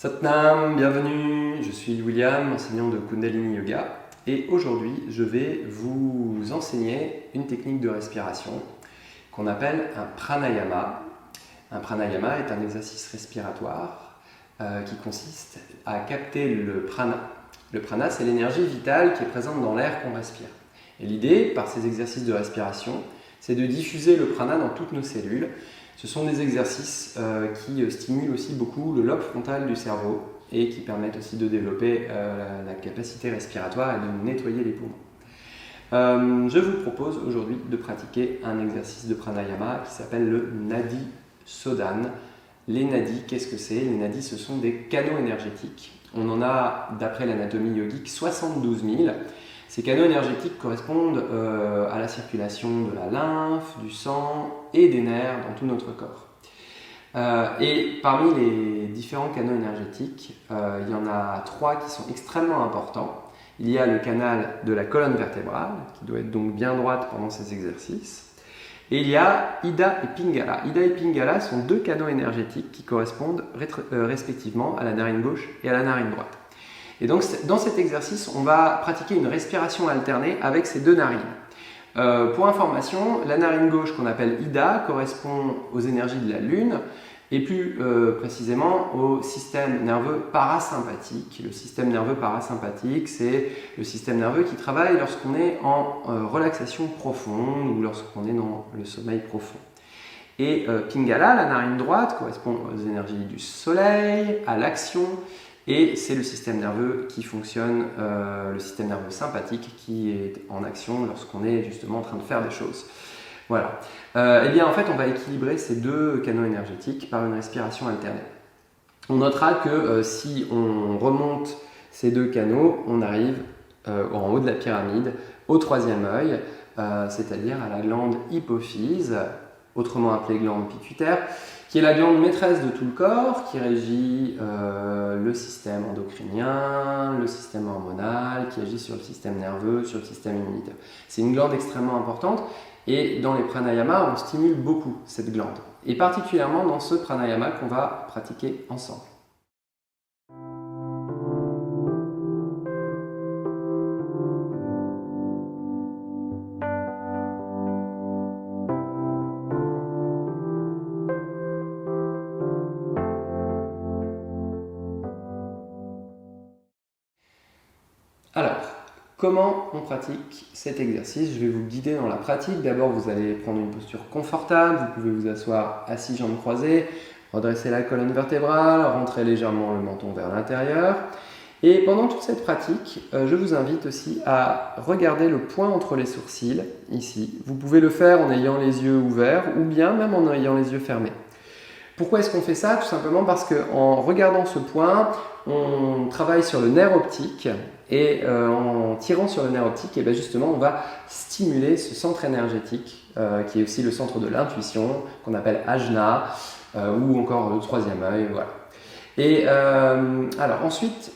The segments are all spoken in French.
Satnam, bienvenue, je suis William, enseignant de Kundalini Yoga et aujourd'hui je vais vous enseigner une technique de respiration qu'on appelle un pranayama. Un pranayama est un exercice respiratoire qui consiste à capter le prana. Le prana, c'est l'énergie vitale qui est présente dans l'air qu'on respire. Et l'idée, par ces exercices de respiration, c'est de diffuser le prana dans toutes nos cellules. Ce sont des exercices qui stimulent aussi beaucoup le lobe frontal du cerveau et qui permettent aussi de développer la capacité respiratoire et de nettoyer les poumons. Je vous propose aujourd'hui de pratiquer un exercice de pranayama qui s'appelle le Nadi Sodhana. Les nadis, qu'est-ce que c'est? Les nadis, ce sont des canaux énergétiques. On en a, d'après l'anatomie yogique, 72 000. Ces canaux énergétiques correspondent à la circulation de la lymphe, du sang et des nerfs dans tout notre corps. Et parmi les différents canaux énergétiques, il y en a 3 qui sont extrêmement importants. Il y a le canal de la colonne vertébrale, qui doit être donc bien droite pendant ces exercices. Et il y a Ida et Pingala. Ida et Pingala sont 2 canaux énergétiques qui correspondent respectivement à la narine gauche et à la narine droite. Et donc, dans cet exercice, on va pratiquer une respiration alternée avec ces 2 narines. Pour information, la narine gauche qu'on appelle Ida correspond aux énergies de la Lune et plus précisément au système nerveux parasympathique. Le système nerveux parasympathique, c'est le système nerveux qui travaille lorsqu'on est en relaxation profonde ou lorsqu'on est dans le sommeil profond. Et Pingala, la narine droite, correspond aux énergies du soleil, à l'action. Et c'est le système nerveux qui fonctionne, le système nerveux sympathique qui est en action lorsqu'on est justement en train de faire des choses. Voilà. Eh bien, en fait, on va équilibrer ces 2 canaux énergétiques par une respiration alternée. On notera que si on remonte ces 2 canaux, on arrive en haut de la pyramide, au 3e œil, c'est-à-dire à la glande hypophyse, autrement appelée glande pituitaire, qui est la glande maîtresse de tout le corps, qui régit le système endocrinien, le système hormonal, qui agit sur le système nerveux, sur le système immunitaire. C'est une glande extrêmement importante et dans les pranayamas, on stimule beaucoup cette glande. Et particulièrement dans ce pranayama qu'on va pratiquer ensemble. Alors, comment on pratique cet exercice? Je vais vous guider dans la pratique. D'abord, vous allez prendre une posture confortable. Vous pouvez vous asseoir assis, jambes croisées, redresser la colonne vertébrale, rentrer légèrement le menton vers l'intérieur. Et pendant toute cette pratique, je vous invite aussi à regarder le point entre les sourcils, ici. Vous pouvez le faire en ayant les yeux ouverts ou bien même en ayant les yeux fermés. Pourquoi est-ce qu'on fait ça? Tout simplement parce qu'en regardant ce point, on travaille sur le nerf optique et en tirant sur le nerf optique, et bien justement, on va stimuler ce centre énergétique qui est aussi le centre de l'intuition, qu'on appelle Ajna ou encore le 3e œil. Voilà. Et alors ensuite,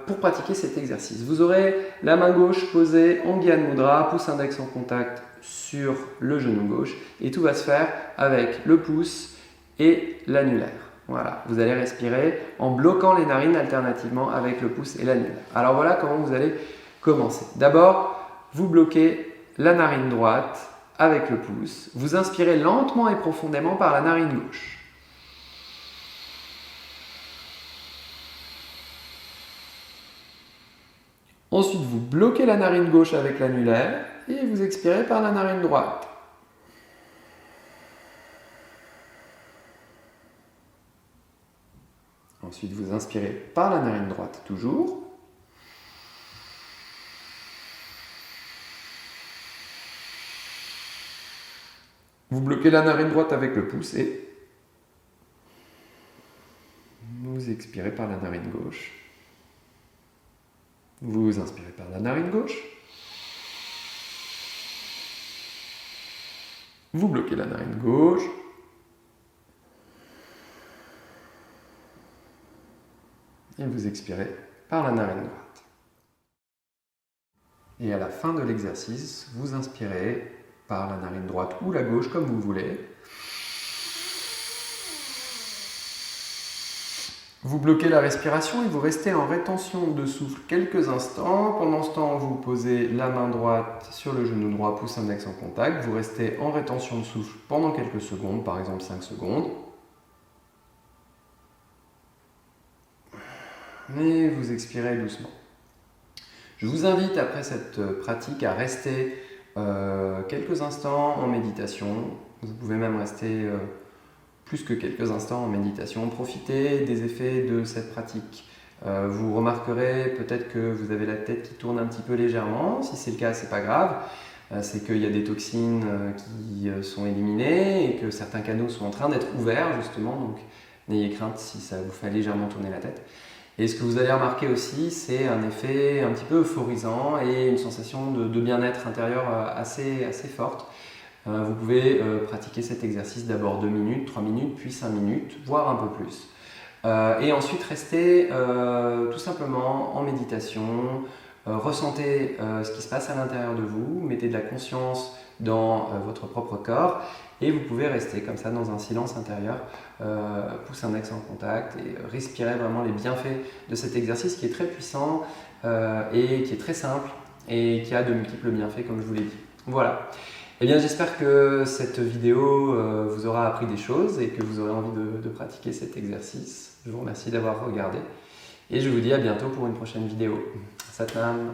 pour pratiquer cet exercice, vous aurez la main gauche posée en Gyan Mudra, pouce index en contact sur le genou gauche, et tout va se faire avec le pouce et l'annulaire. Voilà, vous allez respirer en bloquant les narines alternativement avec le pouce et l'annulaire. Alors voilà comment vous allez commencer. D'abord, vous bloquez la narine droite avec le pouce. Vous inspirez lentement et profondément par la narine gauche. Ensuite, vous bloquez la narine gauche avec l'annulaire et vous expirez par la narine droite. Ensuite, vous inspirez par la narine droite, toujours. Vous bloquez la narine droite avec le pouce et vous expirez par la narine gauche. Vous inspirez par la narine gauche. Vous bloquez la narine gauche. Et vous expirez par la narine droite. Et à la fin de l'exercice, vous inspirez par la narine droite ou la gauche, comme vous voulez. Vous bloquez la respiration et vous restez en rétention de souffle quelques instants. Pendant ce temps, vous posez la main droite sur le genou droit, pouce index en contact. Vous restez en rétention de souffle pendant quelques secondes, par exemple 5 secondes. Et vous expirez doucement. Je vous invite après cette pratique à rester quelques instants en méditation. Vous pouvez même rester plus que quelques instants en méditation. Profitez des effets de cette pratique. Vous remarquerez peut-être que vous avez la tête qui tourne un petit peu légèrement. Si c'est le cas, c'est pas grave. C'est qu'il y a des toxines qui sont éliminées et que certains canaux sont en train d'être ouverts justement. Donc n'ayez crainte si ça vous fait légèrement tourner la tête. Et ce que vous allez remarquer aussi, c'est un effet un petit peu euphorisant et une sensation de bien-être intérieur assez forte. Vous pouvez pratiquer cet exercice d'abord 2 minutes, 3 minutes, puis 5 minutes, voire un peu plus. Et ensuite restez tout simplement en méditation, ressentez ce qui se passe à l'intérieur de vous, mettez de la conscience dans votre propre corps et vous pouvez rester comme ça dans un silence intérieur, pouce index en contact et respirer vraiment les bienfaits de cet exercice qui est très puissant et qui est très simple et qui a de multiples bienfaits comme je vous l'ai dit. Voilà. Eh bien, j'espère que cette vidéo vous aura appris des choses et que vous aurez envie de pratiquer cet exercice. Je vous remercie d'avoir regardé et je vous dis à bientôt pour une prochaine vidéo. Satnam.